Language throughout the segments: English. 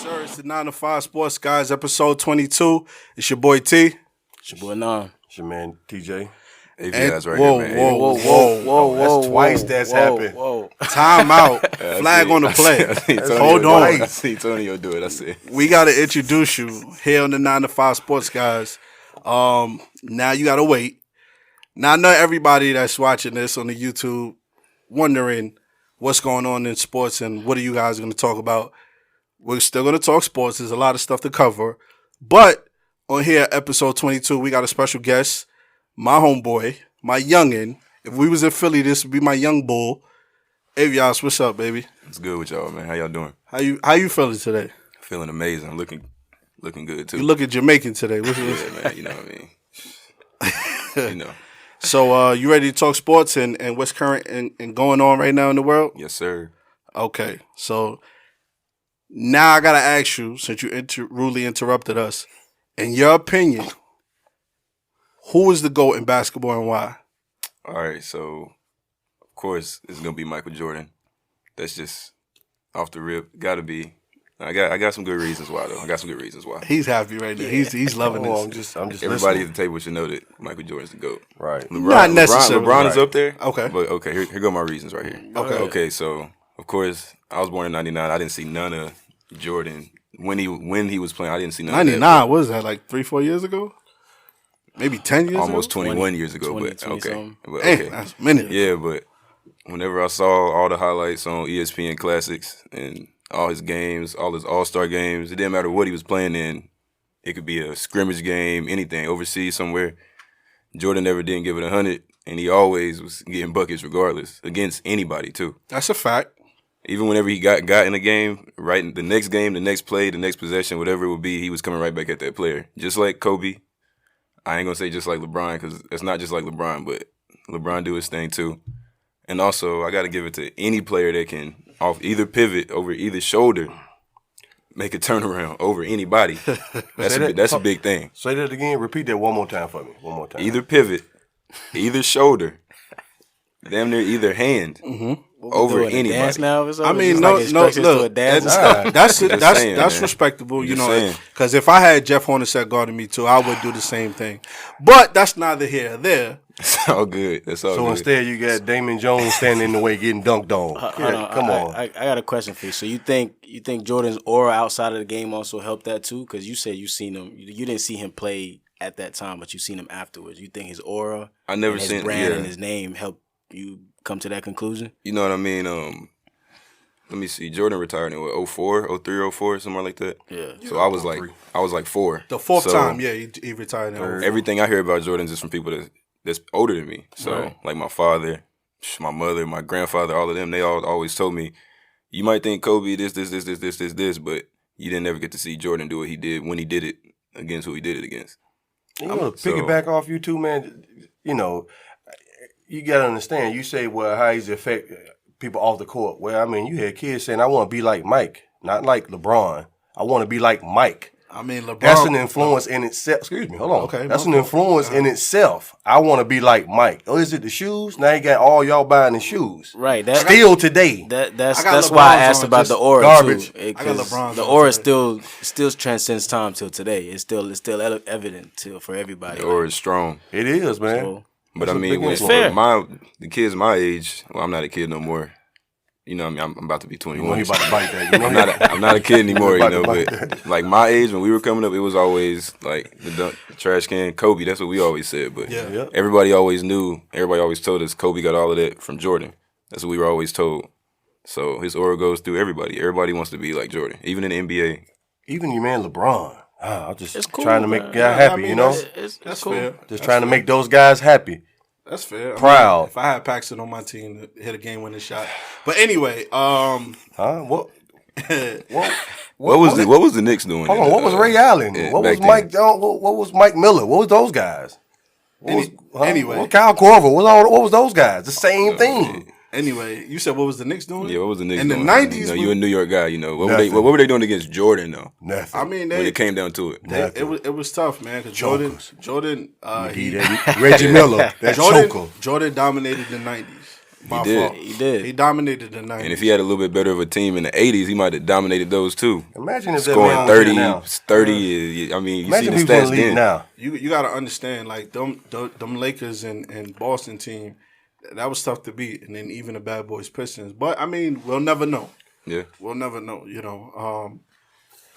sir. It's the 9 to 5 Sports Guys, episode 22. It's your boy T. It's your boy Nam. It's your man TJ. Aviaz right whoa, here, man. Whoa. That's twice that's happened. Time out. Flag on the play. Hold on. I see Antonio do it. I see. We got to introduce you here on the 9 to 5 Sports Guys. Now you got to wait. Now I know everybody that's watching this on the YouTube wondering what's going on in sports and what are you guys going to talk about. We're still going to talk sports. There's a lot of stuff to cover. But on here, episode 22, we got a special guest, my homeboy, my youngin'. If we was in Philly, this would be my young bull. Aviaz, what's up, baby? It's good with y'all, man. How y'all doing? How you feeling today? Feeling amazing. I'm looking good, too. You looking Jamaican today. Yeah, man. You know what I mean? You know. So, you ready to talk sports and what's current and going on right now in the world? Yes, sir. Okay. So, now I got to ask you, since you rudely interrupted us, in your opinion, who is the GOAT in basketball and why? All right, so, of course, it's going to be Michael Jordan. That's just off the rip. Got to be. I got some good reasons why, though. I got some good reasons why. He's happy right now. Yeah. He's loving this. I'm just Everybody listening. at the table should know that Michael Jordan's the GOAT. Right. Not necessarily. LeBron is up there. Okay. But, okay, here go my reasons right here. Okay, so, of course, I was born in 99. I didn't see none of Jordan when he was playing. I didn't see none 99, of that. what was that, like 3-4 years ago? Maybe 10 years Almost ago? 21 years ago, 20, but okay. something. But, okay. That's a minute. Yeah, but whenever I saw all the highlights on ESPN Classics and all his games, all his ALLSTAR games, it didn't matter what he was playing in. It could be a scrimmage game, anything, overseas somewhere. Jordan never didn't give it 100, and he always was getting buckets regardless, against anybody too. That's a fact. Even whenever he got in a game, right in the next game, the next play, the next possession, whatever it would be, he was coming right back at that player. Just like Kobe. I ain't going to say just like LeBron because it's not just like LeBron, but LeBron do his thing too. And also, I got to give it to any player that can, off either pivot, over either shoulder, make a turnaround over anybody. That's a big thing. Say that again. Repeat that one more time for me. One more time. Either pivot, either shoulder, damn near either hand. Over anybody. Dance now or something? I mean, Just no, like instructions to a look, dance? that's man. respectable, you Just know, saying. because if I had Jeff Hornacek guarding me too, I would do the same thing. But that's neither here or there. It's all good. That's all So good. instead, you got Damon Jones standing in the way getting dunked on. Come on. I got a question for you. So you think Jordan's aura outside of the game also helped that too? Because you said you seen him. You didn't see him play at that time, but you seen him afterwards. You think his aura, I never and his seen brand yeah. and his name helped you come to that conclusion? You know what I mean? Let me see. Jordan retired in what, 04, 03, 04, somewhere like that. Yeah. So I was like 4. The fourth So time, yeah, he retired. In everything I hear about Jordan is from people that's older than me. So Right. like my father, my mother, my grandfather, all of them, they all always told me, you might think Kobe this, but you didn't ever get to see Jordan do what he did when he did it against who he did it against. You know, to piggyback off you too, man, you know, you got to understand, you say, well, how does it affect people off the court? Well, I mean, you had kids saying, I want to be like Mike, not like LeBron. I want to be like Mike. I mean, LeBron. That's an influence in itself. Excuse me, hold on. Okay, that's an influence in itself. I want to be like Mike. Oh, is it the shoes? Now you got all y'all buying the shoes. Right. Still today. That's LeBron's why I asked on, about just the aura garbage. too. I got LeBron's The on aura today. still transcends time till today. It's still evident for everybody. The aura is strong. It is, man. So, But That's I a mean, big when influence. the kids my age, well, I'm not a kid no more. You know what I mean? I'm about to be 21. You know he about to bite that. You know? I'm not a kid anymore, you About know, to but bite like my age, when we were coming up, it was always like the trash can, Kobe. That's what we always said. But Yeah. everybody always knew, everybody always told us Kobe got all of that from Jordan. That's what we were always told. So his aura goes through everybody. Everybody wants to be like Jordan, even in the NBA. Even your man LeBron. I'm just It's cool, trying to make man. a guy I happy, mean, you know? That's cool. fair. Just That's trying to fair. make those guys happy. That's fair. Proud. I mean, if I had Paxton on my team to hit a game-winning shot. But anyway, What? What was the Knicks doing? Hold on. What was Ray Allen? Yeah, What was back Mike? What was Mike Miller? What was those guys? Anyway. what Kyle Korver? What was those guys? The same thing. anyway, you said what was the Knicks doing? Yeah, what was the Knicks in doing? the 90s? You know, you a New York guy, you know. What Nothing. were they doing against Jordan, though? Nothing. I mean, When it came down to it. it was tough, man. Because Jordan, Reggie Miller. That Jordan, choker. Jordan dominated the 90s. By did. far. He did. He dominated the 90s. And if he had a little bit better of a team in the 80s, he might have dominated those too. Imagine if that Scoring man 30, now. 30. I mean, you Imagine see if the he was in stats the league then. now. You got to understand, like, them Lakers and Boston team, that was tough to beat. And then even the Bad Boys Pistons. But, I mean, we'll never know. Yeah. We'll never know, you know.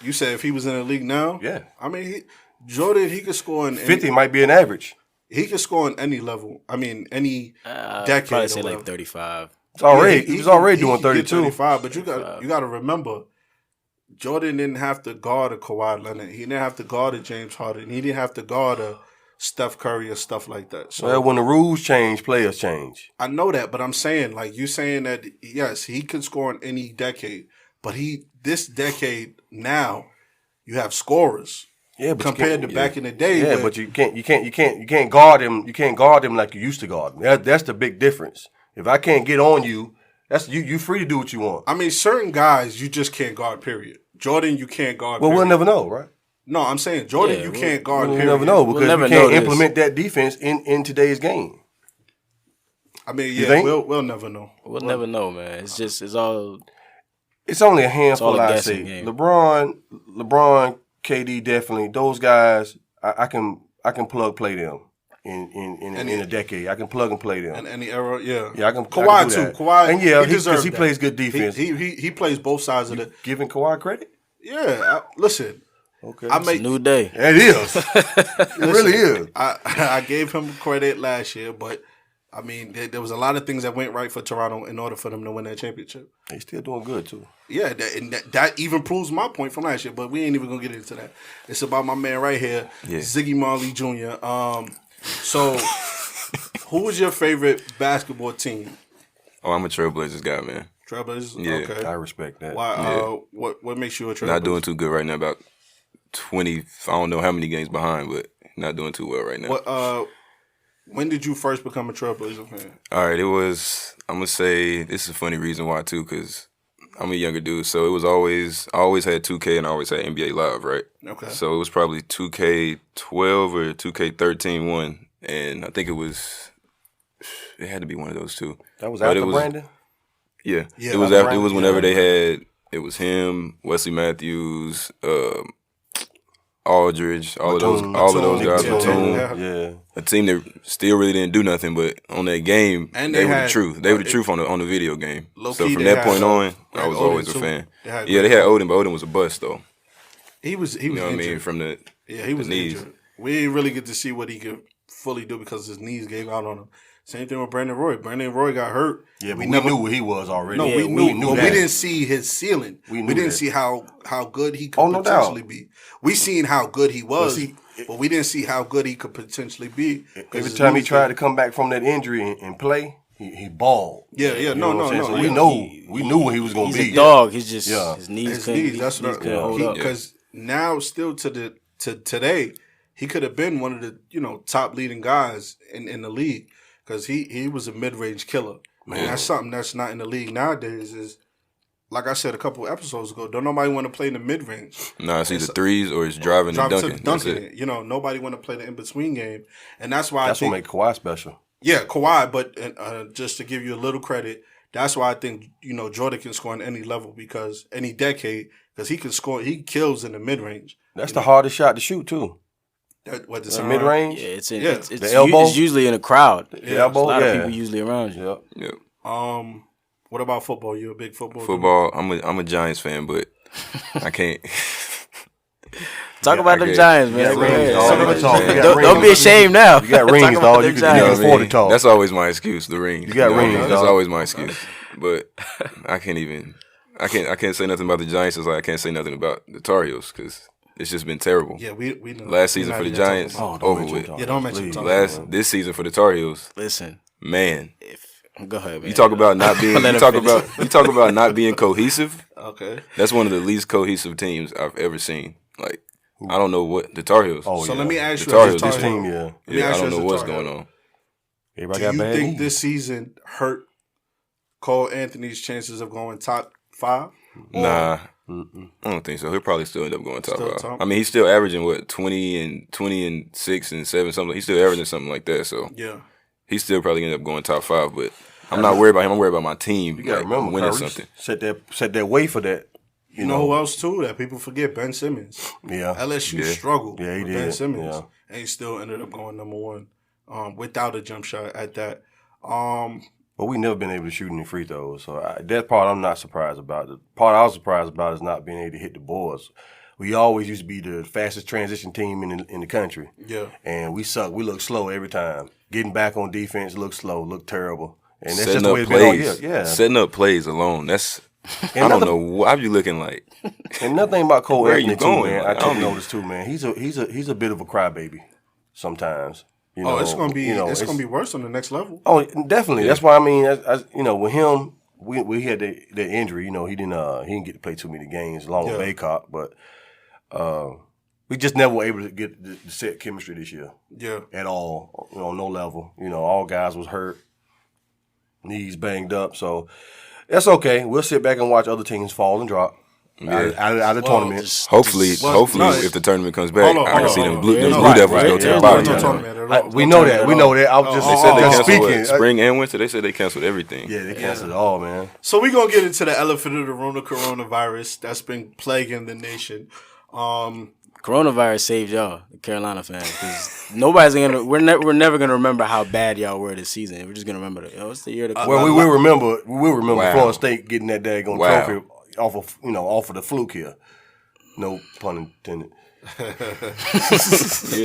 You said if he was in the league now? Yeah. I mean, Jordan, he could score in 50 might be an average. He could score on any level. I mean, any decade. Probably or say whatever. like 35. It's already, Yeah, he was already he doing could get 32. 35, but you got to remember, Jordan didn't have to guard a Kawhi Leonard. He didn't have to guard a James Harden. He didn't have to guard a Steph Curry or stuff like that. So Well, when the rules change, players change. I know that, but I'm saying, like, you saying that, yes, he could score in any decade, but this decade now, you have scorers. Yeah, but compared to back in the day. Yeah, where- but you can't guard him. You can't guard him like you used to guard him. That's the big difference. If I can't get on you, that's you free to do what you want. I mean, certain guys you just can't guard. Period. Jordan, you can't guard. Well, we'll period. never know, right? No, I'm saying Jordan, Yeah, you we'll- can't guard. We'll period. never know because never we know can't this. implement that defense in today's game. I mean, You yeah, think? we'll never know. We'll never know, man. It's all. It's only a handful. all a I guessing say game. LeBron, KD, definitely those guys. I can play them in a decade. I can plug and play them. In any era, yeah. Yeah, I can. Kawhi I can do too. that. Kawhi, and yeah, he deserves he that. plays good defense. He plays both sides of the. Giving Kawhi credit. Yeah, listen. Okay, I It's a make. new day. it is. It really is. I gave him credit last year, but I mean, there was a lot of things that went right for Toronto in order for them to win that championship. He's still doing good too. Yeah, that even proves my point from last year, but we ain't even gonna get into that. It's about my man right here, Yeah. Ziggy Marley Jr. So who was your favorite basketball team? Oh, I'm a Trailblazers guy, man. Trailblazers? Yeah. Okay. I respect that. Why? What makes you a Trailblazer? Not doing too good right now. About 20. I don't know how many games behind, but not doing too well right now. What? When did you first become a Trailblazer fan? All right, it was. I'm gonna say this is a funny reason why too, because I'm a younger dude, so it was always. I always had 2K and I always had NBA Live, right? Okay. So it was probably 2K12 or 2K13 one, and I think it was. It had to be one of those two. That was But after Brandon. Yeah, Yeah, it was after after. It was Brandon, whenever yeah. they had. It was him, Wesley Matthews, Aldridge, all of those guys. yeah, Batum. yeah. Yeah. A team that still really didn't do nothing, but on that game, And they they were had- the truth. They were the truth on the video game. So Low-key, from they that point had, on, they I had was Odin, always a too. fan. They had Yeah, they had Odin, but Odin was a bust though. He was You know what I injured. mean? From the Yeah, he was knees. injured. We didn't really get to see what he could fully do because his knees gave out on him. Same thing with Brandon Roy. Brandon Roy got hurt. Yeah, but we knew what he was already. No, Yeah, we knew. But that. we didn't see his ceiling. We We, knew didn't that. see how good he could Oh, no potentially doubt. be. We seen how good he was, see, but we didn't see how good he could potentially be. Every time he tried to come back from that injury and play, he balled. Yeah, You no, know what I'm no, saying? no. So yeah. we knew what he was going He's to be. a dog. He's just Yeah. his knees His couldn't. knees. That's knees what couldn't hold up. because now still to today he could have been one of the top leading guys in the league because he was a mid range killer. Man, that's something that's not in the league nowadays. Is like I said a couple episodes ago. Don't nobody want to play in the mid range. Nah, it's either threes or it's driving and dunking. That's dunking it. it. Nobody want to play the in between game, and that's why That's I what think make Kawhi special. yeah, Kawhi. But just to give you a little credit, that's why I think Jordan can score on any level because any decade because he can score. He kills in the mid range. That's the hardest shot to shoot too. What the The mid range. Yeah, it's Yeah. it's The elbow? it's usually in a crowd. The elbow. A lot yeah. of people usually around you. Yep. Yep. What about football? You a big football? dude? Football. I'm a Giants fan, but I can't. Talk about them okay. Giants, man. got Go rings, ahead. dog. Talk You about can them talk. You Giants. got Don't be rings. ashamed now. You got Talk rings, about dog. them You can Giants. afford to talk. That's always my excuse. The ring. You got rings, That's dog. always my excuse. But I can't even. I can't say nothing about the Giants. Just like I can't say nothing about the Tar Heels because it's just been terrible. Yeah, we know. Last season We're for not the even talking Giants, about- don't over mention with. Tar Yeah, don't mention Please. Tar This season for the Tar Heels, Listen, man. go ahead, man. You talk about not being. Let you him talk about not being cohesive. Okay. That's one of the least cohesive teams I've ever seen. Like I don't know what the Tar Heels. Oh, So yeah. let me ask The you, Tar as a Heels, Tar this Heel, Team, yeah. let me Yeah, I ask you don't as know a what's Tar Heel, going on. Everybody Do got you bad think knees. this season hurt Cole Anthony's chances of going top 5? Nah, I don't think so. He'll probably still end up going top Still 5. top? I mean, he's still averaging what 20 and 6 and 7 something. He's still averaging something like that. So Yeah. he's still probably end up going top 5. But I'm not worried about him. I'm worried about my team. You got to remember, winning Kyrie something. set that way for that. You know who else too that people forget? Ben Simmons. Yeah, LSU struggled he with did. Ben Simmons, Yeah. and he still ended up going number one without a jump shot at that. But we never been able to shoot any free throws, so that part I'm not surprised about. The part I was surprised about is not being able to hit the boards. We always used to be the fastest transition team in the country. Yeah, and we suck. We look slow every time. Getting back on defense look slow, look terrible, and that's Setting just the up way it's been all year. plays. Yeah, Setting up plays alone. That's I don't know what you looking like. and nothing about Cole Where are Anthony you too, going? man. Like, I took notice too, man. He's a bit of a crybaby sometimes. You know, it's gonna be it's gonna be worse on the next level. Oh, definitely. Yeah. That's why I mean, with him, we had the injury. You know, he didn't get to play too many games along with Baycott, but we just never were able to get the set chemistry this year. Yeah, at all. You know, no level. You know, all guys was hurt, knees banged up. So that's okay. We'll sit back and watch other teams fall and drop. Out of the tournament. Hopefully, if the tournament comes back, I can see them Blue Devils go to the bottom. We know that. I was just They said they canceled speaking. spring and winter. They said they canceled everything. Yeah, they canceled it all, man. So we're gonna get into the elephant of the room, the coronavirus that's been plaguing the nation. Coronavirus saved y'all, the Carolina fans, because nobody's gonna. We're never gonna remember how bad y'all were this season. We're just gonna remember it's the year. Well, we will remember. Florida State getting that daggone trophy off of the fluke here. No pun intended. Hear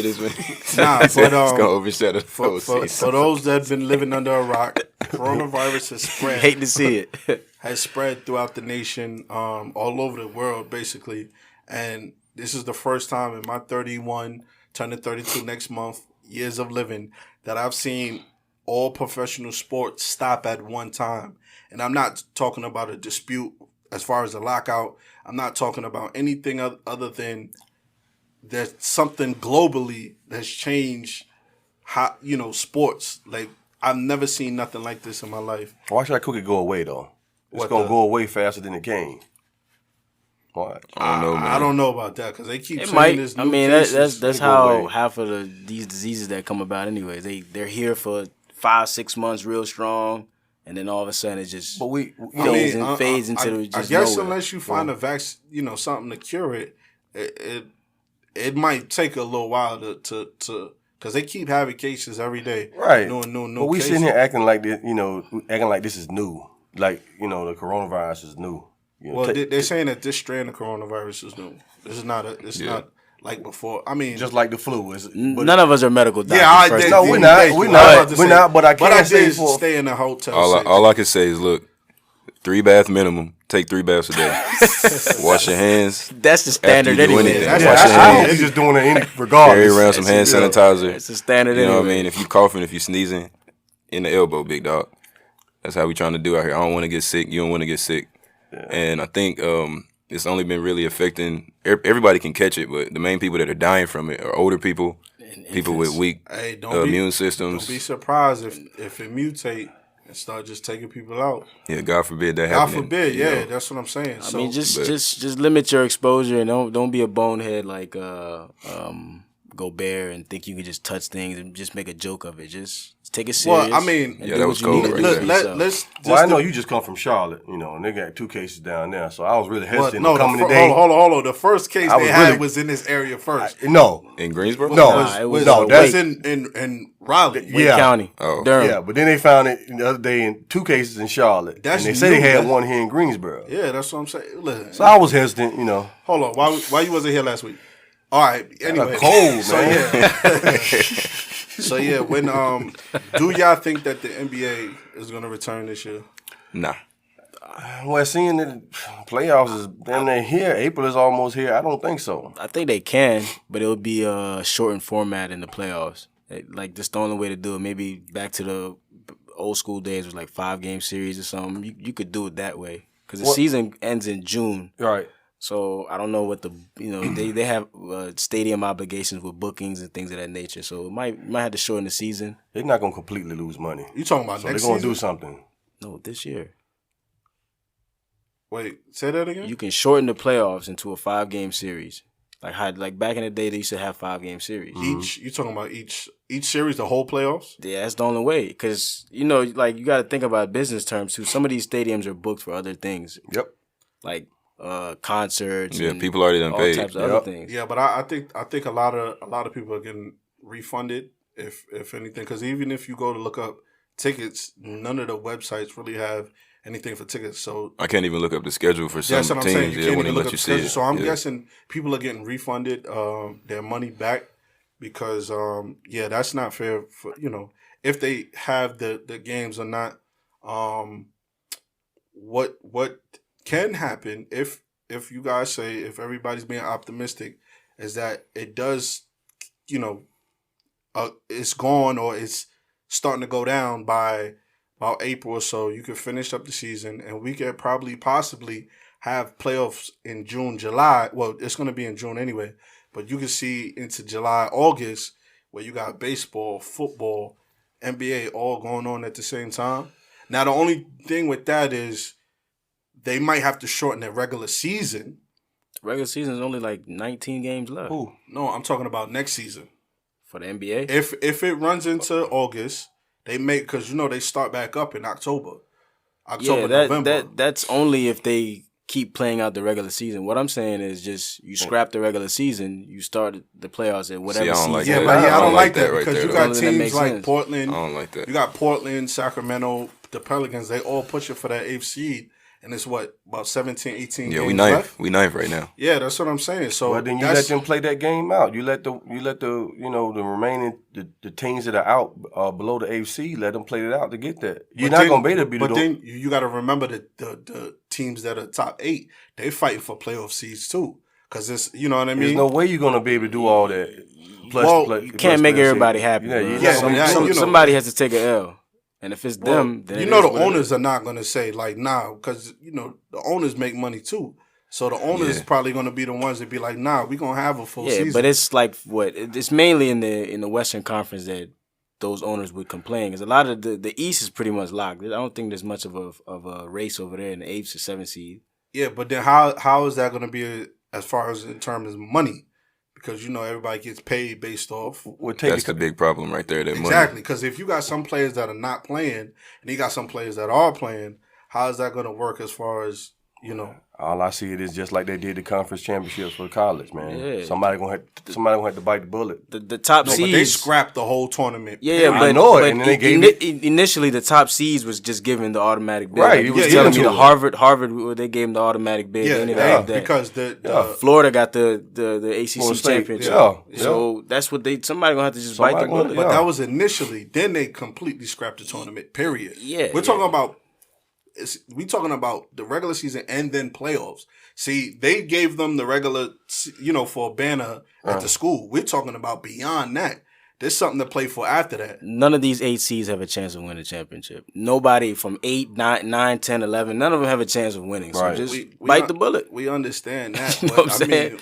this, man? Nah, but it's gonna overshadow the whole for those that have been living under a rock, coronavirus has spread. Hate to see it. Has spread throughout the nation, all over the world, basically, and this is the first time in my 31, turning 32 next month, years of living, that I've seen all professional sports stop at one time. And I'm not talking about a dispute as far as a lockout. I'm not talking about anything other than there's something globally that's changed how, sports. Like, I've never seen nothing like this in my life. Why should I cook it go away, though? It's going to go away faster than it came. Why? I don't know, man. I don't know about that because they keep saying might. this. I mean, that's how half of these diseases that come about anyway. They're here for 5-6 months real strong, and then all of a sudden it just fades into just I guess nowhere. unless you find a vaccine, something to cure it, it might take a little while to because they keep having cases every day. Right. No but we sitting here acting like this, acting like this is new. Like, the coronavirus is new. Well, they're saying that this strand of coronavirus is new. This is not not like before. I mean, just like the flu. None of us are medical doctors. Yeah, we're not. But I can't say stay in a hotel. All I can say is, look, 3 bath minimum. Take 3 baths a day. Wash your hands. That's the standard anyway. Wash your hands. You're just doing it regardless. Carry around some hand sanitizer. It's the standard anyway. You know what I mean? anyway. If you coughing, if you sneezing, in the elbow, big dog. That's how we trying to do out here. I don't want to get sick. You don't want to get sick. Yeah. And I think it's only been really affecting everybody can catch it, but the main people that are dying from it are older people, people with weak immune systems. Don't be surprised if it mutate and start just taking people out. Yeah, God forbid that happen. God forbid, yeah, that's what I'm saying. I mean, just limit your exposure and don't be a bonehead like Gobert and think you can just touch things and just make a joke of it. Just take it serious. Well, I mean, that was cold. I know you just come from Charlotte, and they got 2 cases down there, so I was really hesitant to come today. Hold on. The first case they had was in this area first. In Greensboro? That's in Raleigh, Wake County, Durham. Yeah, but then they found it the other day in 2 cases in Charlotte. And they say they had one here in Greensboro. Yeah, that's what I'm saying. Listen, so I was hesitant, Hold on, why you wasn't here last week? All right. Anyway, cold, man. So yeah, when do y'all think that the NBA is going to return this year? Nah. Well, seeing the playoffs is damn near here, April is almost here. I don't think so. I think they can, but it would be a shortened format in the playoffs. Like just the only way to do it. Maybe back to the old school days was like 5-game series or something. You could do it that way because the season ends in June. Right. So I don't know what they have stadium obligations with bookings and things of that nature. So it might have to shorten the season. They're not gonna completely lose money. You talking about next season? They're gonna season? do something. No, this year. Wait, say that again. You can shorten the playoffs into a 5-game series. Like back in the day, they used to have 5-game series. You talking about each each series, the whole playoffs? Yeah, that's the only way. Because, you know, like, you got to think about business terms, too. Some of these stadiums are booked for other things. Yep. Like concerts. Yeah, and people already done all paid. types of other things. Yeah, but I think a lot of people are getting refunded, if anything. Because even if you go to look up tickets, none of the websites really have anything for tickets. So I can't even look up the schedule for some that's what I'm teams. saying. You can't won't even look up let you the see schedule. it. So I'm guessing people are getting refunded their money back because that's not fair for, you know, if they have the games or not. What can happen if you guys say, if everybody's being optimistic, is that it does, you know, it's gone or it's starting to go down by about April or so. You can finish up the season and we could possibly have playoffs in June, July. Well, it's going to be in June anyway, but you can see into July, August, where you got baseball, football, NBA all going on at the same time. Now, the only thing with that is they might have to shorten their regular season. Regular season is only like 19 games left. Ooh, no, I'm talking about next season. For the NBA? If it runs into August, they make, because, you know, they start back up in October, November. That's only if they keep playing out the regular season. What I'm saying is just you scrap the regular season, you start the playoffs at whatever season. like Yeah, that. but I don't like that right because there, you though. got teams like sense. Portland. I don't like that. You got Portland, Sacramento, the Pelicans. They all pushing for that 8th seed, and it's about 17, 18 Yeah, games we ninth. left. We ninth right now. Yeah, that's what I'm saying. So Well, then you let them play that game out. You let the you know, the remaining the teams that are out below the AFC, let them play it out to get that. You're not gonna be able to beat it. But then you got to remember that the teams that are top 8, they fighting for playoff seeds too. Because it's, you know what I mean. There's no way you're gonna be able to do all that. You can't make everybody happy. Somebody has to take an L. And if it's them, then you know the owners are not going to say like, nah, because, you know, the owners make money too. So the owners probably going to be the ones that be like, nah, we're going to have a full season. Yeah, but it's like it's mainly in the Western Conference that those owners would complain, because a lot of the East is pretty much locked. I don't think there's much of a race over there in the 8th or 7th seed. Yeah, but then how is that going to be as far as in terms of money? Because, you know, everybody gets paid based off. That's the big problem right there. That Exactly, because if you got some players that are not playing and you got some players that are playing, how is that going to work as far as, you know? All I see it is just like they did the conference championships for college, man. Yeah. Somebody gonna have to bite the bullet. The top seeds. But they scrapped the whole tournament. Yeah, I know it. And then they gave initially the top seeds was just given the automatic bid. Right. You was telling me the Harvard, they gave them the automatic bid. Because Florida got the ACC championship. So that's what somebody gonna have to just bite the bullet. But that was initially. Then they completely scrapped the tournament. Period. Yeah, we're talking about. We talking about the regular season and then playoffs. See, they gave them the regular, you know, for a banner at the school. We're talking about beyond that. There's something to play for after that. None of these 8 seeds have a chance of winning a championship. Nobody from 8, 9, 10, 11, none of them have a chance of winning. So just bite the bullet. We understand that. You know what I'm saying?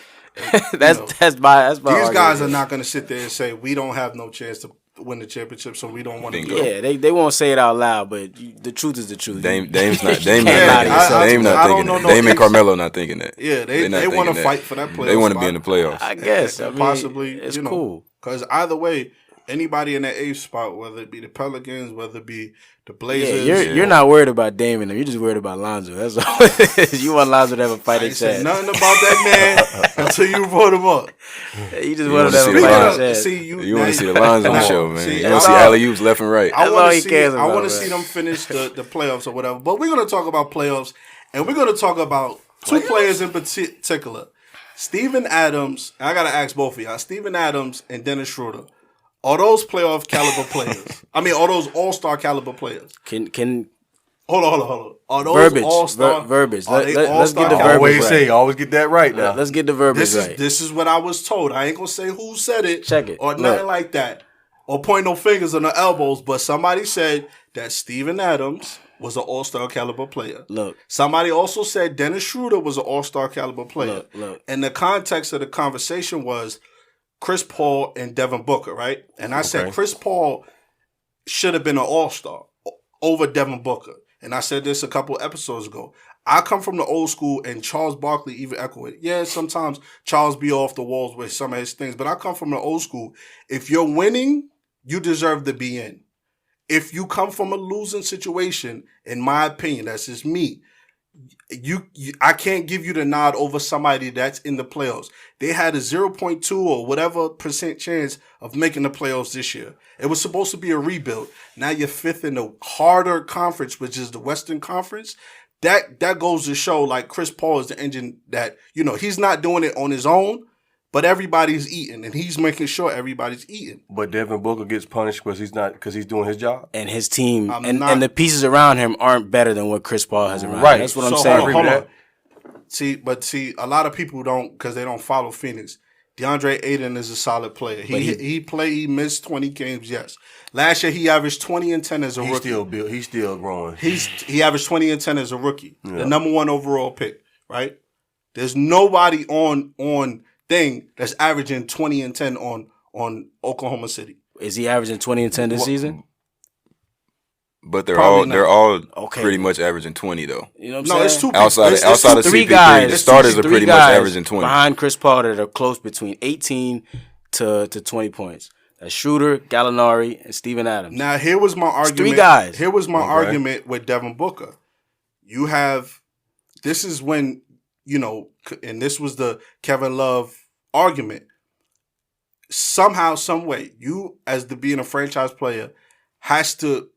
That's my these guys are not going to sit there and say, we don't have no chance to win the championship, so we don't want to go. Yeah, they won't say it out loud, but the truth is the truth. Dame's not thinking that. Dame and Carmelo not thinking that. Yeah, they want to fight for that playoff. They want to be in the playoffs. I guess. Possibly, it's cool. Because either way, anybody in that 8th spot, whether it be the Pelicans, whether it be the Blazers. Yeah, you're not worried about Dame and them. You're just worried about Lonzo. That's all. You want Lonzo to have a fighting chance. I ain't said nothing about that man until you brought him up. You just want to have a fighting chance. You want to see the Lonzo show, man. You want to see alley-oops left and right. I want to see them finish the playoffs or whatever. But we're going to talk about playoffs, and we're going to talk about two players in particular. Steven Adams, I got to ask both of y'all, Steven Adams and Dennis Schroeder. Are those playoff caliber players? I mean, are those all-star caliber players? Hold on. Are those verbiage, all-star? Verbiage. Let's get the verbiage. Always get that right now. Let's get the verbiage right. This is what I was told. I ain't going to say who said it. Check it. Or nothing like that. Or point no fingers or no elbows. But somebody said that Steven Adams was an all-star caliber player. Look. Somebody also said Dennis Schroeder was an all-star caliber player. Look. And the context of the conversation was Chris Paul and Devin Booker, right? And I said Chris Paul should have been an all-star over Devin Booker. And I said this a couple episodes ago. I come from the old school, and Charles Barkley even echoed it. Yeah, sometimes Charles be off the walls with some of his things, but I come from the old school. If you're winning, you deserve to be in. If you come from a losing situation, in my opinion, that's just me. I can't give you the nod over somebody that's in the playoffs. They had a 0.2 or whatever percent chance of making the playoffs this year. It was supposed to be a rebuild. Now you're fifth in the harder conference, which is the Western Conference. That goes to show, like, Chris Paul is the engine that, he's not doing it on his own, but everybody's eating, and he's making sure everybody's eating. But Devin Booker gets punished because he's doing his job, and his team and the pieces around him aren't better than what Chris Paul has around. Right, that's what I'm saying. Hold on. See, a lot of people don't, because they don't follow Phoenix. DeAndre Ayton is a solid player. He missed 20 games. Yes, last year he averaged 20 and 10 as a rookie. He's still growing. He averaged 20 and 10 as a rookie, the number 1 overall pick. Right? There's nobody on thing that's averaging 20 and 10 on Oklahoma City. Is he averaging 20 and 10 this season? But they're all pretty much averaging 20 though. You know what I'm saying? It's two outside of three CP3, guys. the starters are pretty much averaging 20 behind Chris Paul that are close between 18 to 20 points. That's Schroeder, Gallinari, and Steven Adams. Now here was my argument. Three guys. Here was my argument with Devin Booker. This is when, and this was the Kevin Love argument. Somehow, some way, you as being a franchise player has to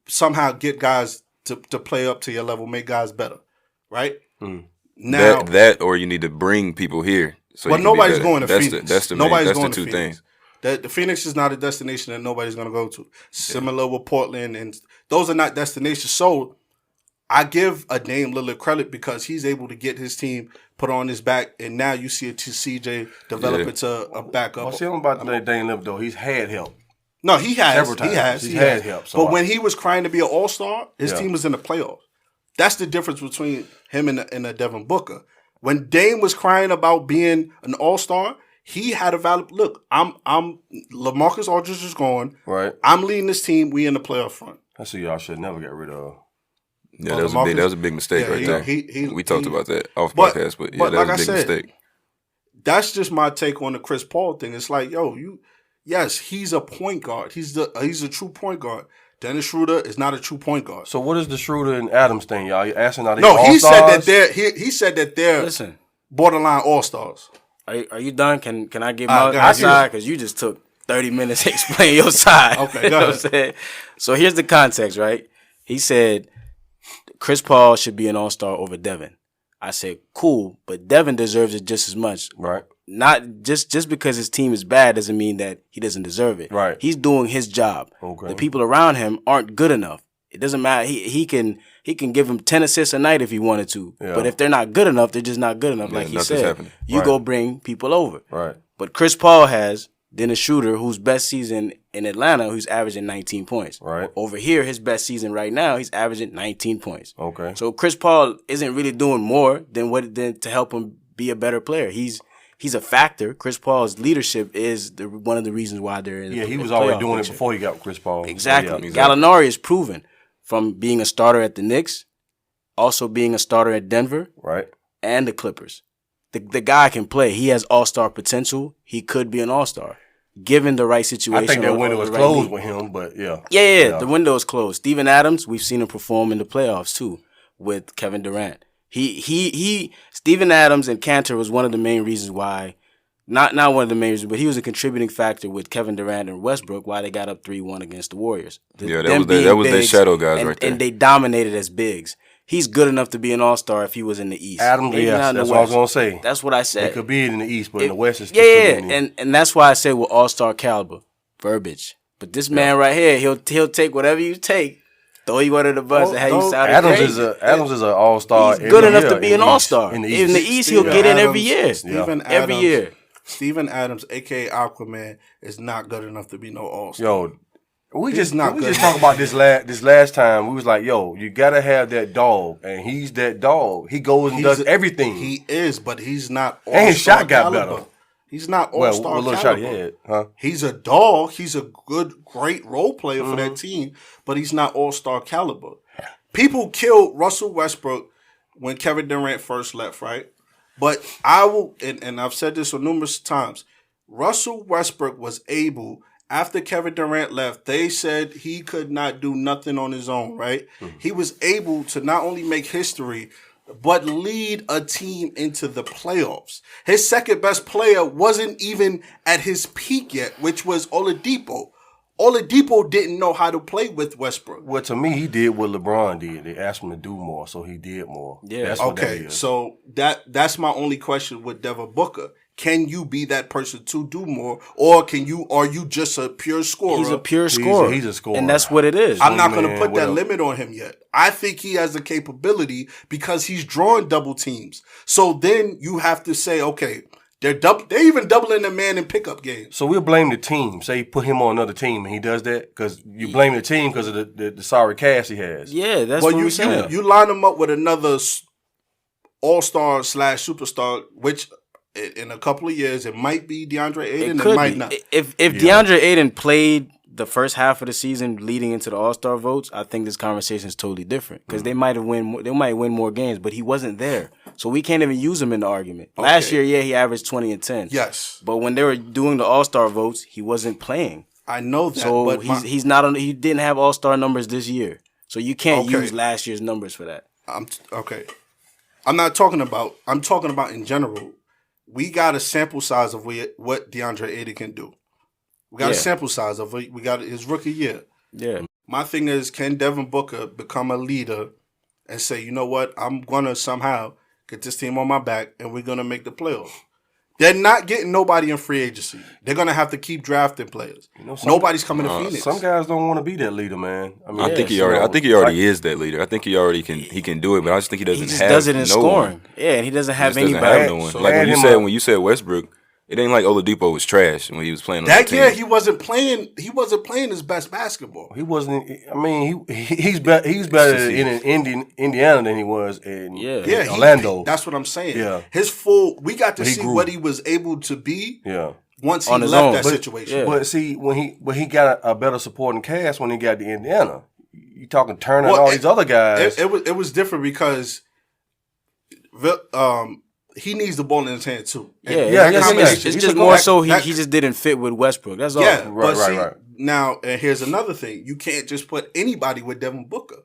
somehow get guys to play up to your level, make guys better, right? Now that or you need to bring people here. So nobody's going to Phoenix. That's the two things. The Phoenix is not a destination that nobody's going to go to. Similar with Portland, and those are not destinations. So I give a Dame Lillard credit because he's able to get his team put on his back, and now you see it to CJ develop into a backup. Well, see, I'm about Dame Lillard though. He's had help. No, he has. Several times. He has help. But when he was crying to be an all-star, his team was in the playoffs. That's the difference between him and a Devin Booker. When Dame was crying about being an all-star, he had a valid look. I'm LaMarcus Aldridge is gone. Right. I'm leading this team. We in the playoff front. That's who y'all should never get rid of. Yeah, that was a big mistake right there. We talked about that off podcast, but that was a big mistake. That's just my take on the Chris Paul thing. It's like, yes, he's a point guard. He's a true point guard. Dennis Schroeder is not a true point guard. So what is the Schroeder and Adams thing, y'all? You asking are they all-stars? he said that they're borderline all-stars. Are you done? Can I get my side? Because you just took 30 minutes to explain your side. Okay, go ahead. What I'm saying? So here's the context, right? He said Chris Paul should be an all-star over Devin. I said, cool, but Devin deserves it just as much. Right. Not just because his team is bad doesn't mean that he doesn't deserve it. Right. He's doing his job. Okay. The people around him aren't good enough. It doesn't matter. He can give him 10 assists a night if he wanted to. Yeah. But if they're not good enough, they're just not good enough. Like he said, happening. You go bring people over. Right. But Chris Paul has Dennis Schroeder, whose best season in Atlanta, who's averaging 19 points. Right. Over here, his best season right now, he's averaging 19 points. Okay. So Chris Paul isn't really doing more than to help him be a better player. He's a factor. Chris Paul's leadership is one of the reasons why they're in. Yeah, he was already doing it before he got Chris Paul. Exactly. Gallinari is proven from being a starter at the Knicks, also being a starter at Denver, right, and the Clippers. The guy can play. He has all-star potential. He could be an all-star, given the right situation. I think that window is closed with him, but yeah. Yeah, the window is closed. Steven Adams, we've seen him perform in the playoffs too with Kevin Durant. Steven Adams and Cantor was one of the main reasons why, not one of the main reasons, but he was a contributing factor with Kevin Durant and Westbrook why they got up 3-1 against the Warriors. That was their shadow guys right there. And they dominated as bigs. He's good enough to be an all-star if he was in the East. Adams, that's what I was going to say. That's what I said. He could be in the East, but in the West is and that's why I say with all-star caliber, verbiage. But this man right here, he'll take whatever you take, throw you under the bus and have you sound crazy. Adams is an all-star. He's good enough to be an all-star. In the East, he'll get in every year. Every year. Steven Adams, a.k.a. Aquaman, is not good enough to be no all-star. Yo, we just talked about this last time. We was like, yo, you got to have that dog, and he's that dog. He goes and does everything. He is, but he's not all-star. And his shot got better. He's not all-star what little shot he had, huh? He's a dog. He's a great role player for that team, but he's not all-star caliber. People killed Russell Westbrook when Kevin Durant first left, right? But I will, and I've said this on numerous times, Russell Westbrook was able, after Kevin Durant left, they said he could not do nothing on his own, right? He was able to not only make history, but lead a team into the playoffs. His second best player wasn't even at his peak yet, which was Oladipo. Oladipo didn't know how to play with Westbrook. Well, to me, he did what LeBron did. They asked him to do more, so he did more. Yeah. That's what that Okay, is. so that's my only question with Devin Booker. Can you be that person to do more, or are you just a pure scorer? He's a pure scorer. He's a scorer. And that's what it is. I'm not going to Man, put that well- limit on him yet. I think he has the capability because he's drawing double teams. So then you have to say, okay, they're even doubling the man in pickup games. So we'll blame the team. Say put him on another team and he does that because you blame the team because of the sorry cast he has. Yeah, that's Well, what we said. you line him up with another all-star / superstar, which in a couple of years it might be DeAndre Ayton, it might not. If DeAndre Ayton played the first half of the season leading into the All-Star votes, I think this conversation is totally different because they might win more games, but he wasn't there, so we can't even use him in the argument. Last year, he averaged 20 and 10. Yes, but when they were doing the All-Star votes, he wasn't playing. I know that. So but he's not on. He didn't have All-Star numbers this year, so you can't use last year's numbers for that. Okay. I'm talking about in general. We got a sample size of what DeAndre Ayton can do. We got a sample size of it. We got his rookie year. Yeah. My thing is, can Devin Booker become a leader and say, you know what, I'm going to somehow get this team on my back and we're going to make the playoffs? They're not getting nobody in free agency. They're going to have to keep drafting players. Nobody's coming to Phoenix. Some guys don't want to be that leader, man. I mean, I think he already is that leader. I think he can do it, but I just think he doesn't He just have does it in no scoring. one. Yeah, and he doesn't have He just doesn't anybody. have no one. So Like add when you said Westbrook, it ain't like Oladipo was trash when he was playing on That the year team. he wasn't playing his best basketball. He wasn't. I mean, he's better in Indiana than he was in Orlando. That's what I'm saying. Yeah. We got to see grew. what he was able to be. Yeah. Once he On his left own. that But- situation. yeah. But see, when he got a better supporting cast when he got to Indiana, you talking Turner and all these other guys. It was different because he needs the ball in his hand too. It's He's just a more guy. so he just didn't fit with Westbrook. That's all. Yeah, Right, but right. Now, and here's another thing: you can't just put anybody with Devin Booker,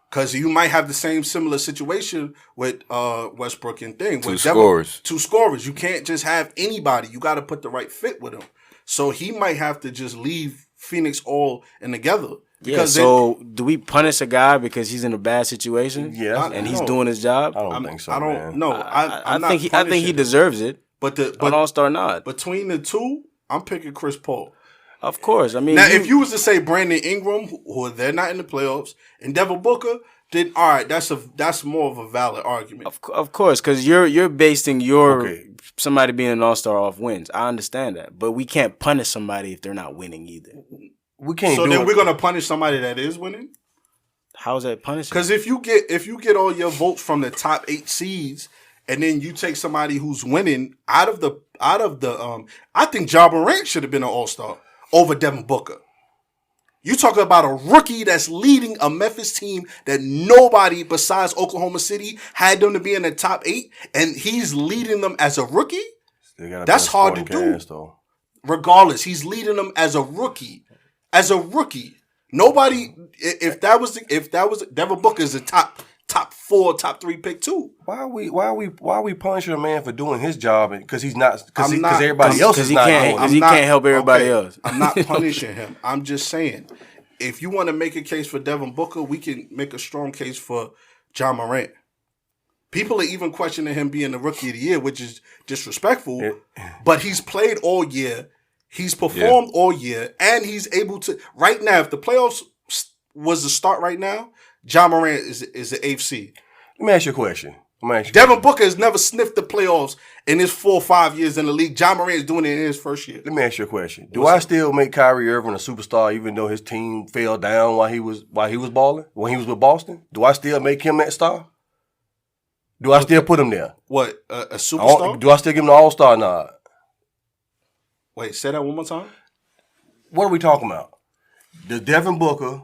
because you might have the similar situation with Westbrook and thing. Two scorers. You can't just have anybody. You got to put the right fit with him. So he might have to just leave Phoenix all in together. Because do we punish a guy because he's in a bad situation? Yeah, and he's doing his job. I don't think so. I don't man. know. I think he deserves it. But an All-Star nod. Between the two, I'm picking Chris Paul. Of course. I mean, now if you was to say Brandon Ingram, who they're not in the playoffs, and Devin Booker, then all right, that's more of a valid argument. Of course, because you're basing somebody being an All-Star off wins. I understand that, but we can't punish somebody if they're not winning either. We can't. So then we're gonna punish somebody that is winning. How is that punishing? Because if you get all your votes from the top 8 seeds, and then you take somebody who's winning out of the I think Ja Morant should have been an All-Star over Devin Booker. You talk about a rookie that's leading a Memphis team that nobody besides Oklahoma City had them to be in the top 8, and he's leading them as a rookie. That's hard to do. Though. Regardless, he's leading them as a rookie. Nobody. If that was Devin Booker is a top 4, top 3 pick too. Why are we punishing a man for doing his job because he's not because everybody else is not doing it? Because he can't help everybody else. I'm not punishing him. I'm just saying, if you want to make a case for Devin Booker, we can make a strong case for Ja Morant. People are even questioning him being the Rookie of the Year, which is disrespectful. But he's played all year. He's performed all year, and he's able to. Right now, if the playoffs was to start right now, Ja Morant is the 8th seed. Let me ask you a question. Devin Booker has never sniffed the playoffs in his 4 or 5 years in the league. Ja Morant is doing it in his first year. Let me ask you a question. Do I still make Kyrie Irving a superstar even though his team fell down while he was balling? When he was with Boston? Do I still make him that star? Do I still put him there? What, a superstar? Do I still give him the All-Star nod? Wait, say that one more time. What are we talking about? Does Devin Booker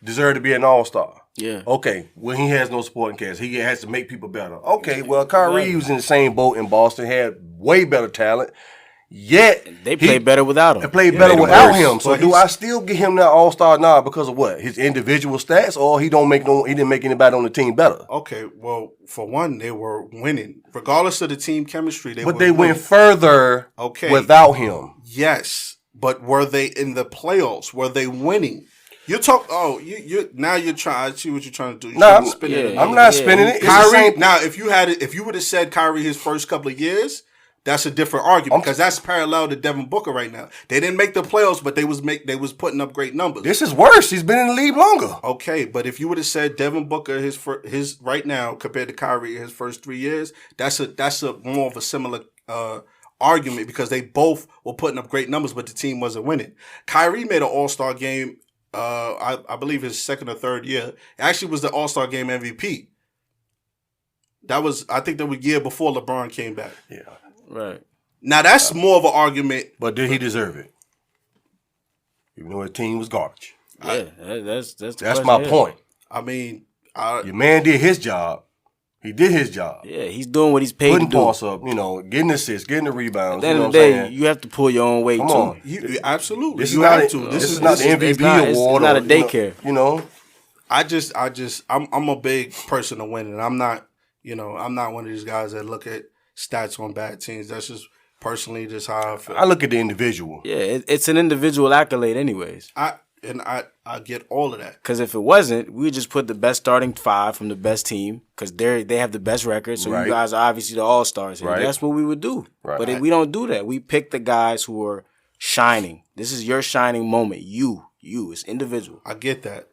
deserve to be an All-Star? Yeah. Okay, well, he has no supporting cast. He has to make people better. Okay, well, Kyrie was in the same boat in Boston, had way better talent. Yet They played better without him. They played better without him. So do I still give him that All-Star nod because of what? His individual stats, or he didn't make anybody on the team better? Okay, well, for one, they were winning. Regardless of the team chemistry, they went further without him. Yes, but were they in the playoffs? Were they winning? You talk. Oh, now you're trying. I see what you're trying to do. I'm not spinning it. Kyrie. Now, if you would have said Kyrie his first couple of years, that's a different argument because that's parallel to Devin Booker right now. They didn't make the playoffs, but they was putting up great numbers. This is worse. He's been in the league longer. Okay, but if you would have said Devin Booker his right now compared to Kyrie his first 3 years, that's a more of a similar argument because they both were putting up great numbers, but the team wasn't winning. Kyrie made an All-Star game. I believe his second or third year. It actually was the All-Star game MVP. I think that was year before LeBron came back. Yeah. Right. Now that's more of an argument. But did he deserve it? Even though his team was garbage. Yeah, that's my point. I mean, your man did his job. He did his job. Yeah, he's doing what he's paid Putting to do. Putting points up, getting assists, getting the rebounds. At the end of the day, you have to pull your own weight, Come too. on. Absolutely. This is not the MVP award. It's not a daycare. I'm a big person to win, and I'm not one of these guys that look at stats on bad teams. That's just personally just how I feel. I look at the individual. Yeah, it's an individual accolade anyways. I get all of that. Because if it wasn't, we would just put the best starting 5 from the best team because they have the best record. So you guys are obviously the all-stars here. Right. That's what we would do. Right. But we don't do that. We pick the guys who are shining. This is your shining moment. You. It's individual. I get that.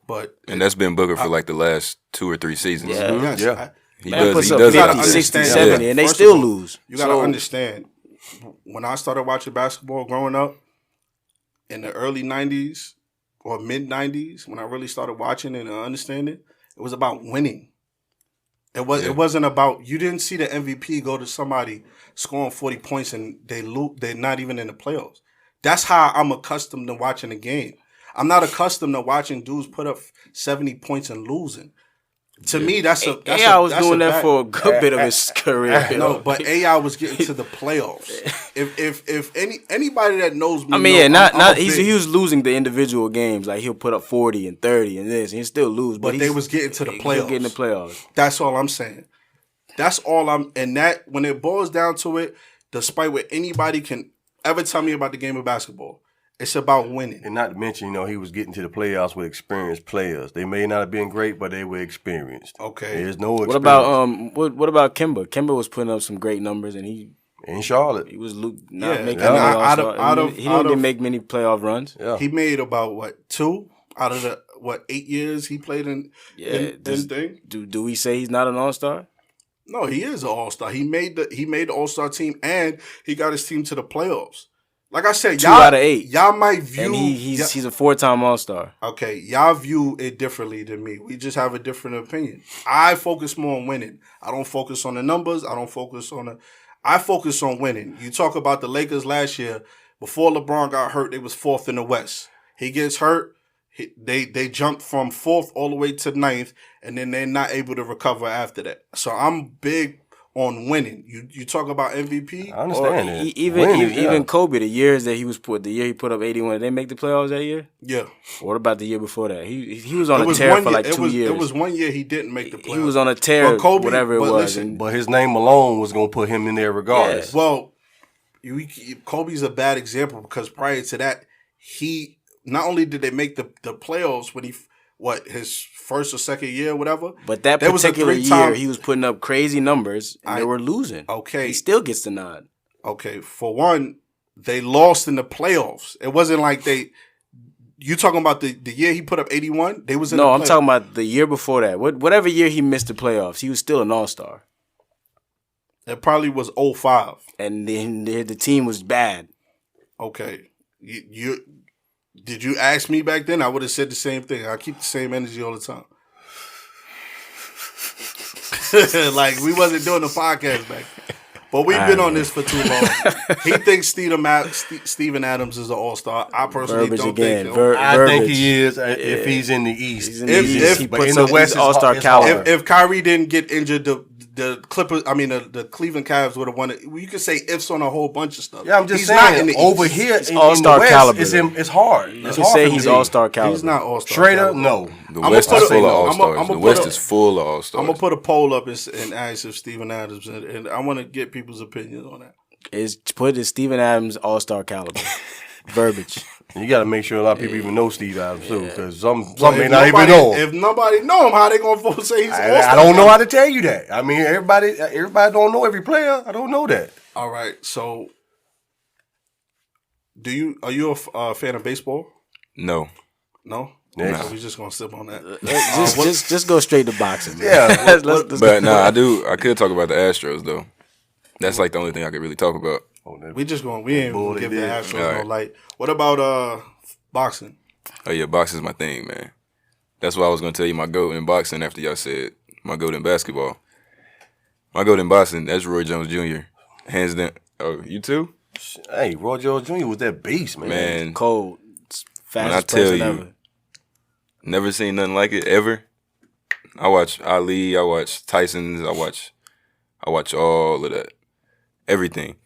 And that's been Booker for like the last 2 or 3 seasons. Yeah. He puts does 50, 60, 70, and they First still of all, lose. You got to understand, when I started watching basketball growing up in the early 90s or mid-90s, when I really started watching and understanding, it was about winning. It wasn't about, you didn't see the MVP go to somebody scoring 40 points and they're not even in the playoffs. That's how I'm accustomed to watching the game. I'm not accustomed to watching dudes put up 70 points and losing. To me, AI was doing that for a good bit of his career. No, but AI was getting to the playoffs. If anybody that knows me, I mean, he was losing the individual games. Like he'll put up 40 and 30 and this, and he'll still lose. But they was getting to the playoffs. Getting the playoffs. That's all I'm saying. That's all and that when it boils down to it, despite what anybody can ever tell me about the game of basketball, it's about winning. And not to mention, he was getting to the playoffs with experienced players. They may not have been great, but they were experienced. Okay. There's no experience. What about Kemba? Kemba was putting up some great numbers, and in Charlotte, he was not making he didn't make many playoff runs. Yeah. He made about 2 out of the 8 years he played in this thing. Do we say he's not an all-star? No, he is an all-star. He made the all-star team, and he got his team to the playoffs. Like I said, 2 out of 8. Y'all might view, and he's a 4-time all-star. Okay, y'all view it differently than me. We just have a different opinion. I focus more on winning. I don't focus on the numbers. I focus on winning. You talk about the Lakers last year. Before LeBron got hurt, they was 4th in the West. He gets hurt. They jumped from 4th all the way to 9th, and then they're not able to recover after that. So I'm big on winning. You talk about MVP. I understand that. Even Kobe, the year he put up 81, did they make the playoffs that year? Yeah. What about the year before that? He was on a tear for like 2 years. It was 1 year he didn't make the playoffs. He was on a tear, whatever it was. But his name alone was going to put him in there regardless. Yeah. Well, Kobe's a bad example because prior to that, he not only did they make the playoffs when his first or second year, whatever. But that particular year, he was putting up crazy numbers, and they were losing. Okay. He still gets the nod. Okay. For one, they lost in the playoffs. It wasn't like you talking about the year he put up 81? They was in the playoffs. No, I'm talking about the year before that. Whatever year he missed the playoffs, he was still an all-star. It probably was 05. And then the team was bad. Okay. Did you ask me back then? I would have said the same thing. I keep the same energy all the time. Like, we wasn't doing the podcast back then. But we've been on this for too long. He thinks Steven Adams is an all-star. I personally don't think so. I think he is if he's in the East. He puts in the West, all-star caliber. If Kyrie didn't get injured the Clippers. I mean, the Cleveland Cavs would have won it. You could say ifs on a whole bunch of stuff. Yeah, I'm just He's saying. not in the Over East. here It's in all-star the West, caliber. it's hard. You It's can hard say for he's me. all-star caliber. He's not all star. Straight up, no. The I'ma West put is a- full of I'ma- all stars. I'ma The put West a- is full of all stars. I'm gonna put a poll up and ask if Steven Adams and I want to get people's opinions on that. Is put it Steven Adams all-star caliber. Verbiage. You got to make sure a lot of people even know Steve Adams too, because some Well, may if not even nobody- know him. If nobody know him, how they gonna say he's all star? I don't know how to tell you that. I mean, everybody don't know every player. I don't know that. All right, so are you a fan of baseball? No. No. Next. So we just gonna sip on that. Just go straight to boxing. Man. Yeah, Let's But no, I could talk about the Astros though. That's like the only thing I could really talk about. We ain't gonna give the did. Astros All no right. light. What about boxing? Oh yeah, boxing's my thing, man. That's why I was gonna tell you my GOAT in boxing after y'all said my GOAT in basketball. My GOAT in boxing, that's Roy Jones Jr. Hands down. Oh, you too? Hey, Roy Jones Jr. was that beast, man. Man, Cold. when I Fastest tell person you, ever. never seen nothing like it ever. I watch Ali, I watch Tyson's, I watch all of that. Everything.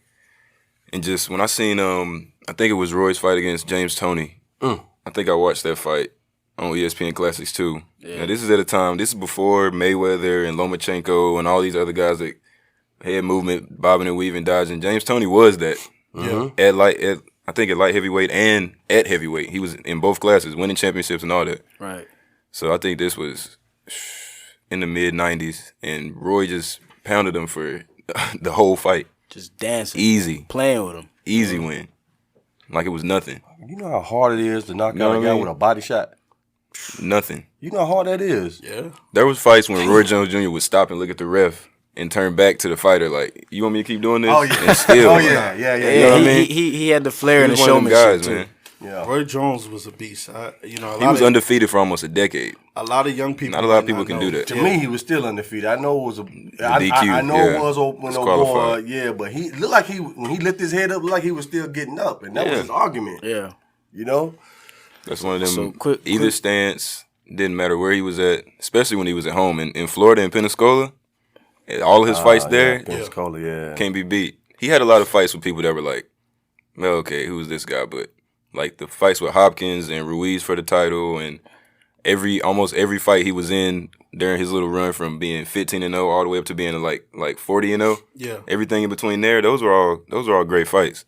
And just when I seen I think it was Roy's fight against James Toney. I think I watched that fight on ESPN Classics too. Yeah. Now this is at a time, this is before Mayweather and Lomachenko and all these other guys that head movement, bobbing and weaving, dodging. James Toney was that. Yeah. I think at light heavyweight and at heavyweight. He was in both classes, winning championships and all that. Right. So I think this was in the mid 90s, and Roy just pounded him for the whole fight. Just dancing. Easy. Playing with him. Easy win. Like it was nothing. You know how hard it is to knock Know out a what I guy mean? with a body shot? Nothing. You know how hard that is? Yeah. There was fights when Roy Jones Jr. would stop and look at the ref and turn back to the fighter like, you want me to keep doing this? Oh, yeah. And still, Oh, yeah. Yeah, You know what I mean? he had the flair and He the was one of them showmanship guys, too. man. Yeah. Roy Jones was a beast. He was undefeated for almost a decade. A lot of young people. Not a lot of might people not can know. do that. To me, he was still undefeated. I know it was DQ, I know yeah. it was when Disqualified. yeah, but he looked like when he lifted his head up, looked like he was still getting up, and that was Yeah. his argument. Yeah. You know, That's one of them. So, quick- either stance, didn't matter where he was at, especially when he was at home in Florida in Pensacola. All of his fights there Pensacola, yeah. can't be beat. He had a lot of fights with people that were like, well, okay, who's this guy? But like the fights with Hopkins and Ruiz for the title, and almost every fight he was in during his little run from being 15-0 all the way up to being like 40-0. Yeah. Everything in between there, those are all great fights.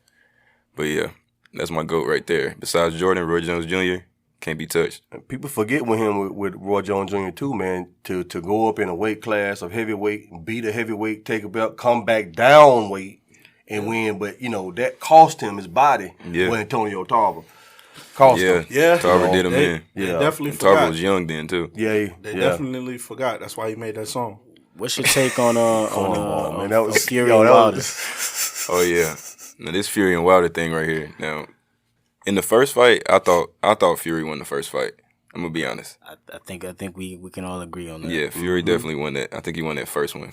But yeah, that's my GOAT right there. Besides Jordan, Roy Jones Jr. can't be touched. People forget with him with Roy Jones Jr. too, man. To go up in a weight class of heavyweight, beat a heavyweight, take a belt, come back down weight and win. But you know that cost him his body. Yeah. When Antonio Tarver cost Yeah, him. Yeah. Tarver did him They in. Yeah. definitely And Tarver forgot. was young then too. Yeah, They yeah. definitely forgot. That's why he made that song. What's your take on man, that was Fury yo, and that Wilder? was- Oh yeah. Now this Fury and Wilder thing right here. Now, in the first fight, I thought Fury won the first fight. I'm gonna be honest. I think we can all agree on that. Yeah, Fury definitely won that. I think he won that first one.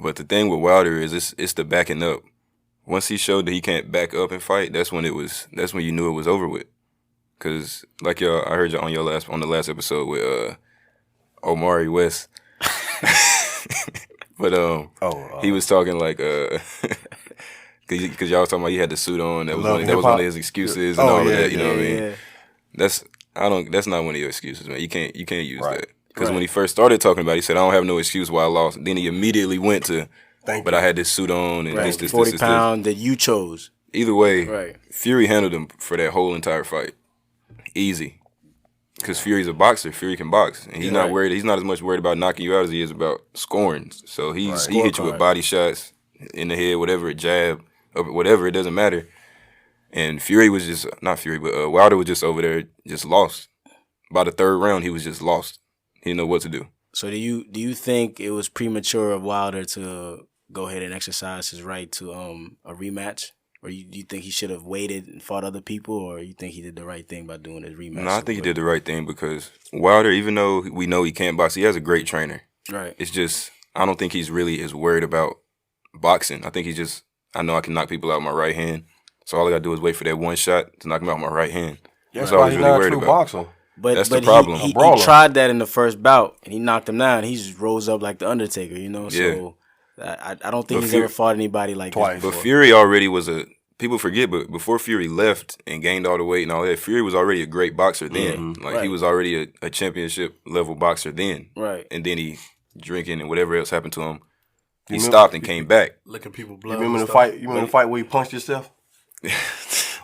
But the thing with Wilder is it's the backing up. Once he showed that he can't back up and fight, that's when you knew it was over with. Cause like I heard you on the last episode with Omari West. But he was talking like cause y'all was talking about he had the suit on. That was one of his excuses and all of that. You know what I mean? Yeah. That's not one of your excuses, man. You can't use Right. that. Because when he first started talking about it, he said, I don't have no excuse why I lost. Then he immediately went to, but I had this suit on and Right. this, 40 this. pound that you chose. Either way, Right. Fury handled him for that whole entire fight. Easy. Because Fury's a boxer. Fury can box. And he's not worried. He's not as much worried about knocking you out as he is about scoring. So he hit you with Scorecard. body shots in the head, whatever, a jab, or whatever, it doesn't matter. And Fury was just, not Fury, but Wilder was just over there, just lost. By the third round, he was just lost. He didn't know what to do. So do you think it was premature of Wilder to go ahead and exercise his right to a rematch? Or do you think he should have waited and fought other people, or you think he did the right thing by doing his rematch? No, I think he did the right thing because Wilder, even though we know he can't box, he has a great trainer. Right. It's just, I don't think he's really as worried about boxing. I think he's just, I know I can knock people out with my right hand. So all I got to do is wait for that one shot to knock him out with my right hand. That's all why he's he's really not a worried true about. boxer. But That's the but problem. He tried that in the first bout, and he knocked him down. He just rose up like the Undertaker, you know. Yeah. So I don't think he's ever fought anybody like twice. this But Fury already was people forget, but before Fury left and gained all the weight and all that, Fury was already a great boxer then. He was already a championship level boxer then. Right. And then he drinking and whatever else happened to him, he stopped and came back. Licking people blood. You remember the fight? You remember the fight where he punched himself?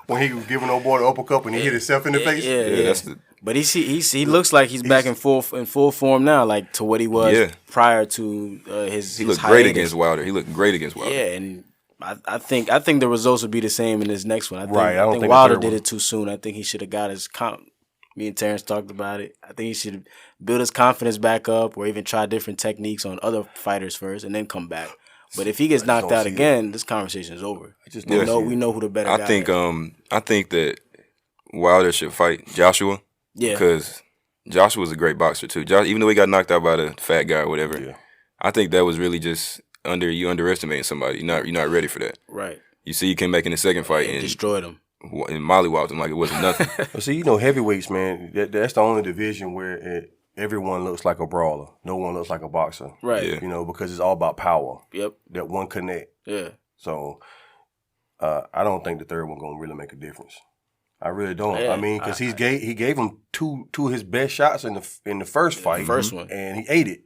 When he was giving old boy the uppercut and he hit himself in the face? Yeah, that's the. But he looks like he's back in full form now, like to what he was prior to his. He looked hiatus. great against Wilder. Yeah, and I think the results would be the same in this next one. I don't think think Wilder the third did one. it too soon. I think he should have got his Me and Terrence talked about it. I think he should build his confidence back up, or even try different techniques on other fighters first, and then come back. But if he gets knocked out again, this conversation is over. We know who the better guy is. I think that Wilder should fight Joshua. Yeah, because Joshua's a great boxer too. Even though he got knocked out by the fat guy or whatever, I think that was really just you underestimating somebody. You're not ready for that. Right. You see, he came back in the second fight and destroyed him. And mollywopped him like it wasn't nothing. But see, heavyweights, man, that's the only division where everyone looks like a brawler. No one looks like a boxer. Right. Yeah. Because it's all about power. Yep. That one connect. Yeah. So I don't think the third one gonna really make a difference. I really don't. Yeah. I mean, because he gave him two of his best shots in the first fight. The first one. And he ate it.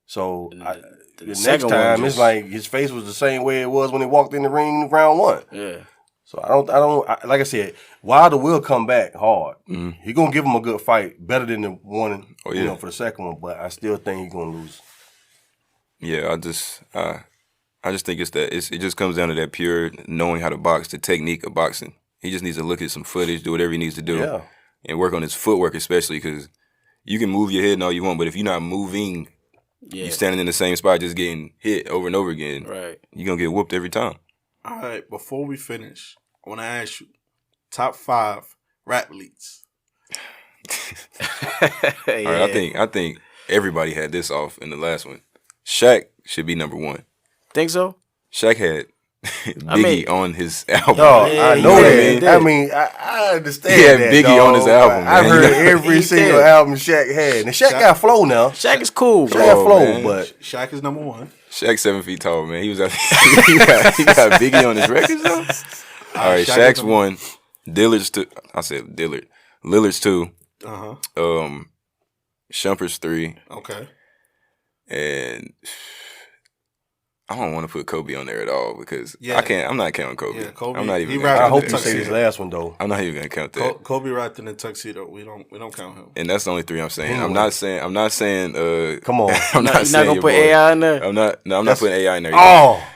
So the next second time, one it's like his face was the same way it was when he walked in the ring round one. Yeah. So I don't. Like I said, Wilder will come back hard. He gonna give him a good fight, better than the one, for the second one. But I still think he's gonna lose. Yeah, I just think it just comes down to that pure knowing how to box, the technique of boxing. He just needs to look at some footage, do whatever he needs to do, and work on his footwork, especially because you can move your head and all you want, but if you're not moving, you're standing in the same spot just getting hit over and over again. Right. You're gonna get whooped every time. All right, before we finish, I want to ask you, top 5 rap leads. All right, I think everybody had this off in the last one. Shaq should be number 1. Think so? Shaq had Biggie on his album. Dog, I know that. I mean, I understand. He had that, Biggie dog. on his album. I've man. heard every single album Shaq had. And Shaq got flow now. Shaq is cool, Shaq bro. got flow, man. but Shaq is number 1. Shaq's 7 feet tall, man. He was he got Biggie on his records though. All right, Shaq Shaq's 1. Dillard's 2. I said Dillard. Lillard's 2. Shumpert's 3. Okay. And I don't want to put Kobe on there at all because I'm not counting Kobe. Yeah, Kobe. I'm not even. I hope you say this last one though. I'm not even gonna count that. Kobe wrapped in a tuxedo. We don't count him. And that's the only 3 I'm saying. I'm not saying. Come on. I'm not You're not saying gonna your put boy. AI in there? I'm not putting AI in there.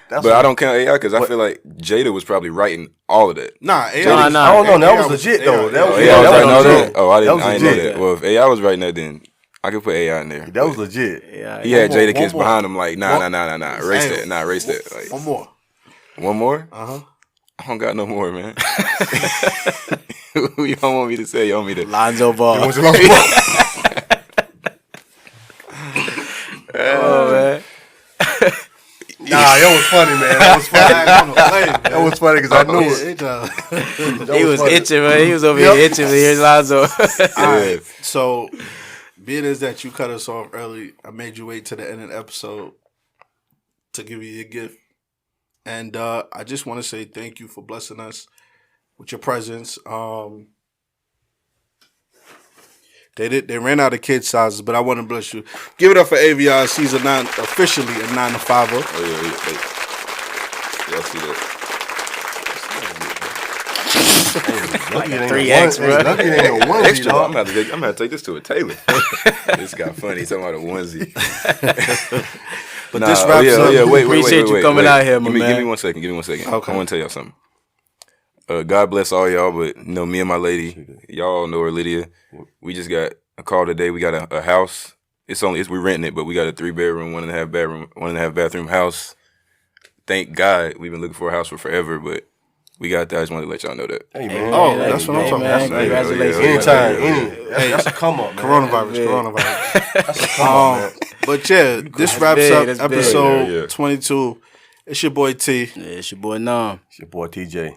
But I don't count AI because I feel like Jada was probably writing all of that. Nah, AI. Nah. I don't know. That was legit though. That was AI was writing all legit. that. Oh, I didn't know legit. that. Well, if AI was writing that, then I could put AI in there. That was legit. Yeah. He had Jada Kiss more. behind him like, nah. Erase Hey, that. Nah, erase that. Like, One more. one more? Uh-huh. I don't got no more, man. You don't want me to say? You want me to? Lonzo Ball. Oh man. Nah, that was funny, man. That was funny. That was funny because I knew it. He was itching, man. He was over here itching to hear Lonzo. All right. So, being as that you cut us off early, I made you wait to the end of the episode to give you your gift. And I just want to say thank you for blessing us with your presence. They ran out of kid sizes, but I want to bless you. Give it up for Aviaz. He's officially a 9 to 5. Oh, yeah. Y'all see that? Like a 3X, bro. Lucky it ain't a onesie, Extra. dog. I'm gonna take this to a tailor. This got funny. He's talking about a onesie. But this wraps up. Wait. Appreciate you coming out here, my man. Give me 1 second. Okay. I want to tell y'all something. God bless all y'all, but me and my lady, y'all know her, Lydia. We just got a call today. We got a house. We're renting it, but we got a 3-bedroom, 1.5 bedroom, 1.5 bathroom house. Thank God we've been looking for a house for forever, but we got that. I just wanted to let y'all know that. Hey, man. Oh, that's what I'm talking about. Congratulations. Anytime. That's a come up, man. Coronavirus. That's a come up, man. But yeah, this wraps big, up that's big. episode 22. It's your boy T. Yeah, it's your boy Nam. It's your boy TJ.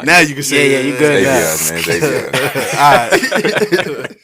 Now you can say Yeah, you good now. Xavier, man. Xavier. All right.